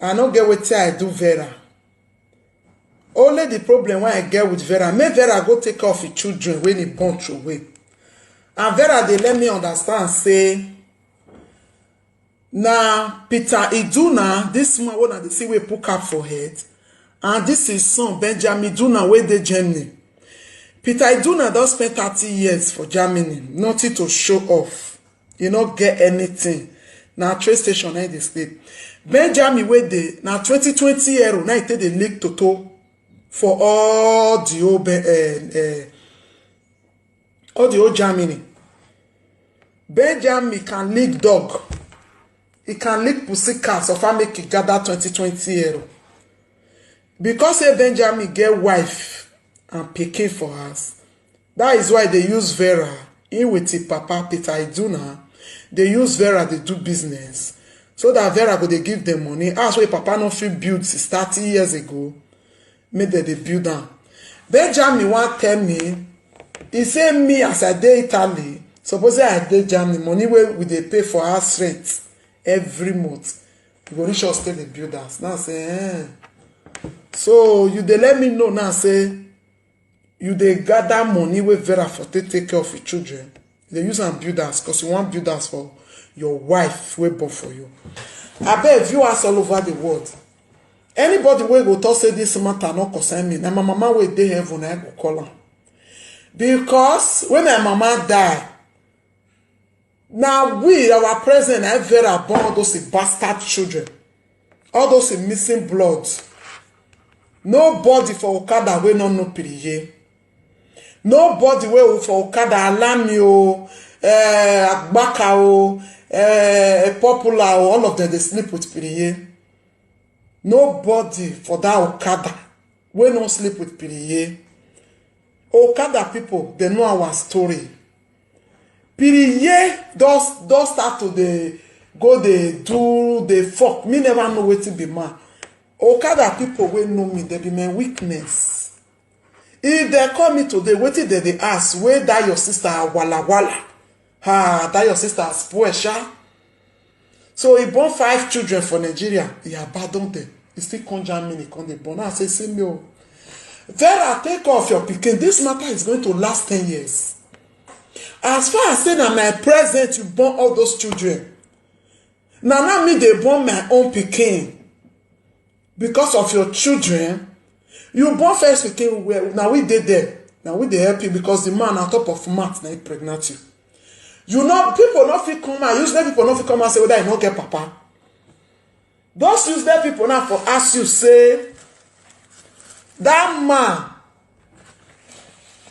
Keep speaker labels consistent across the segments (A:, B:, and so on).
A: I no get wetin I do Vera. Only the problem when I get with Vera, make Vera go take care of his children when he born away. And Vera, they let me understand, say, now Peter Iduna, this man when they see we put up for head, and this is son Benjamin Iduna where they Germany. Peter Iduna don spend 30 years for Germany, nothing to show off. You not get anything. Now train station in the state. Benjamin where they now 2020 euro now it take the league toto for all the old Germany. Benjamin can lick dog. He can lick pussycat so far make it gather 2020 euro. Because Benjamin get wife and pikin for us. That is why they use Vera. In with the papa Peter Iduna, they use Vera, they do business. So that Vera go they give them money. As why papa no fit build 30 years ago. Made they build down. Benjamin want tell me, he say me as I dey Italy, suppose I dey Germany, money where we dey pay for house rent every month. We go reach us till the build house. Now say, so you dey let me know now say you dey gather money with Vera for take care of your children. They use am build house because you want build house for your wife wey born for you. I bet viewers all over the world. Anybody wey go talk say this matter no concern me, na my mama wey dey heaven I go call am. Because when my mama die, now we, our president, I Vera born all those bastard children, all those missing blood. Nobody for Okada wey no know Piriye. Nobody wey for Okada Alami o, Agbaka o, Popular o, all of them they sleep with Piriye. Nobody for that Okada wey no sleep with Piriye. Okada people, they know our story. Piriye does start to go they do the fuck. Me never know wetin be man. Okada people wey know me, they be my weakness. If they call me today, wetin they ask, where that your sister wala wala? Ha, that your sister spoil sha. So he born 5 children for Nigeria. He abandoned them. He still come Germany, come the born. I say, see me o. Vera, take off your pikin. This matter is going to last 10 years. As far as saying that my present, you born all those children. Now me, they born my own pikin. Because of your children, you born first pikin. Now we did there. Now we they help you because the man on top of mat now he pregnant you. You know, people not fit come out. Usually people not fit come and say whether I not get papa. Those useless people now for ask you say, that man,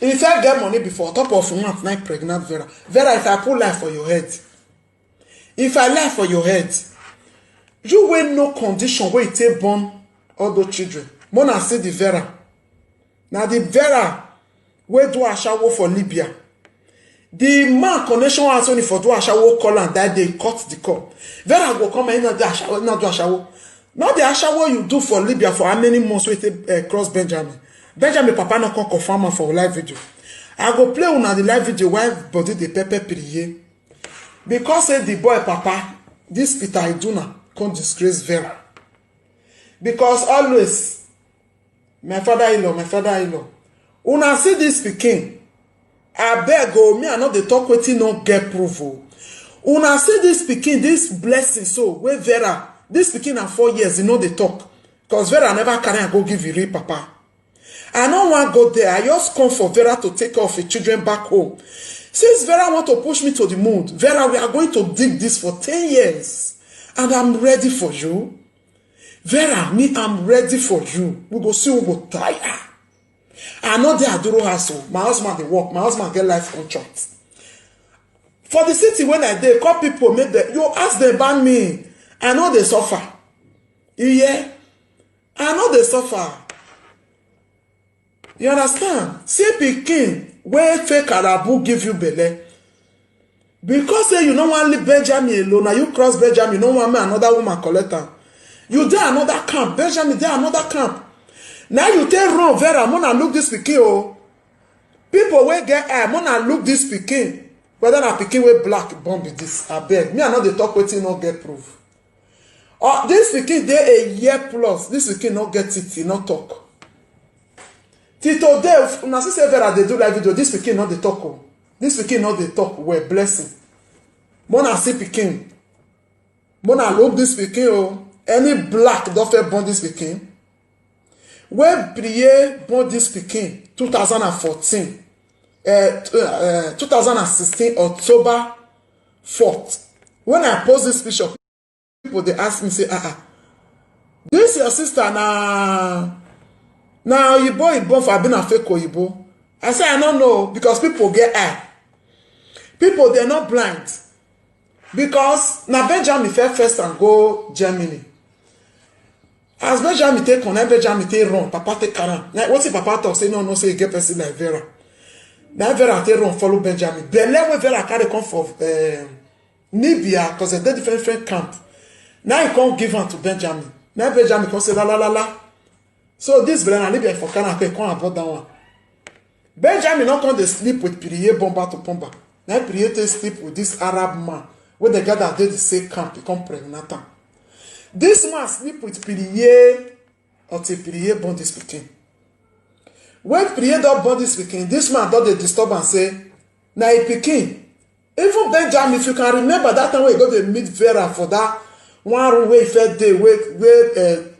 A: if I get money before top of month, now pregnant Vera. Vera, if I put life for your head, if I lie for your head, you will no condition where you take born all those children. Mona say the Vera. Now the Vera, where do I shower for Libya? The man connection was only for do a shower call and that they cut the call. Vera go come and not do a shower. Not the shower you do for Libya for how many months with cross Benjamin. Benjamin papa no come confirm for live video. I go play on the live video while body the pepper Piriye. Because say the boy papa, this Peter Iduna can't disgrace Vera. Because always my father-in-law. Una see this pikin. I beg go me I know the talk wetin no get proof o. Una see this pikin, this blessing so where Vera, this pikin na 4 years, you know they talk. Because Vera never carry and go give you real papa. I no want go there. I just come for Vera to take care of the children back home. Since Vera want to push me to the moon, Vera, we are going to dig this for 10 years. And I'm ready for you. Vera, me, I'm ready for you. We go see who go tire. I know they are doing hustle. My husband they work. My husband get life contract. For the city when I did, call people make them. You ask them about me. I know they suffer. Yeah, I know they suffer. You understand? See pikin where fake Arabu give you belle. Because say you don't want to leave Benjamin alone. Now you cross Benjamin, you don't want me another woman collect her. You there another camp. Benjamin there another camp. Now you take wrong Vera. I'm gonna look this pikin oh. People will get I'm gonna look this pikin. Whether na pikin wey black bomb be this. I beg. Me I know they talk wetin no get proof. This pikin dey a year plus. This pikin no get it, he no talk. Till today, una see say Vera dey do live video. This pikin no dey talk o. This pikin no dey talk. Well, blessing. Mona see pikin. Mona look this pikin o. Any black don fit born this pikin. When Priye born this pikin 2014, 2016 October 4th. When I post this picture, people they ask me say, this your sister na Oyibo for being a fake Oyibo. I say I don't know because people get eye. People they're not blind because na Benjamin first and go Germany. As Benjamin take on, Benjamin take run, Papa take Karan. Like what if Papa talk say no say get person like Vera. Now Vera take run follow Benjamin. The level Vera carry come for Nibia because they different camp. Now he can't give on to Benjamin. Now Benjamin can say la. So this Vera Nibia for Karan can come about that one. Benjamin not come to sleep with Priye bomba to pomba. Now Priye take sleep with this Arab man. When they gather they the same camp, he come pregnant. This man sleep with Priye until Priye born this pikin. When Priye don born this pikin, this man don dey disturb and say, na a pikin. Even Benjamin, if you can remember that time when you go to meet Vera for that one room where he fed day, where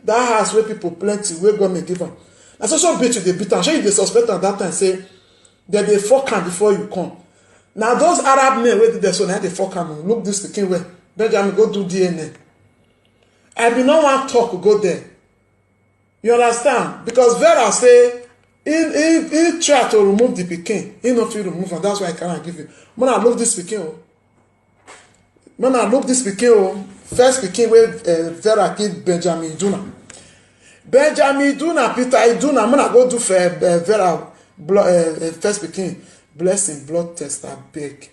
A: that house where people plenty, where God may give am. Na so beat you dey beat am. Shey you dey suspect at that time say that they fuck am before you come. Now those Arab men wey dey there so na dey fuck am. Look this pikin well. Benjamin go do DNA. I be no one talk go there. You understand? Because Vera say he try to remove the pikin. He no fit remove and that's why I cannot give you. Man, I look this pikin. Man, I look this pikin. First pikin where Vera kid Benjamin Iduna. Benjamin Iduna, Peter Iduna. Man, I go do for Vera first pikin blessing blood test. I beg.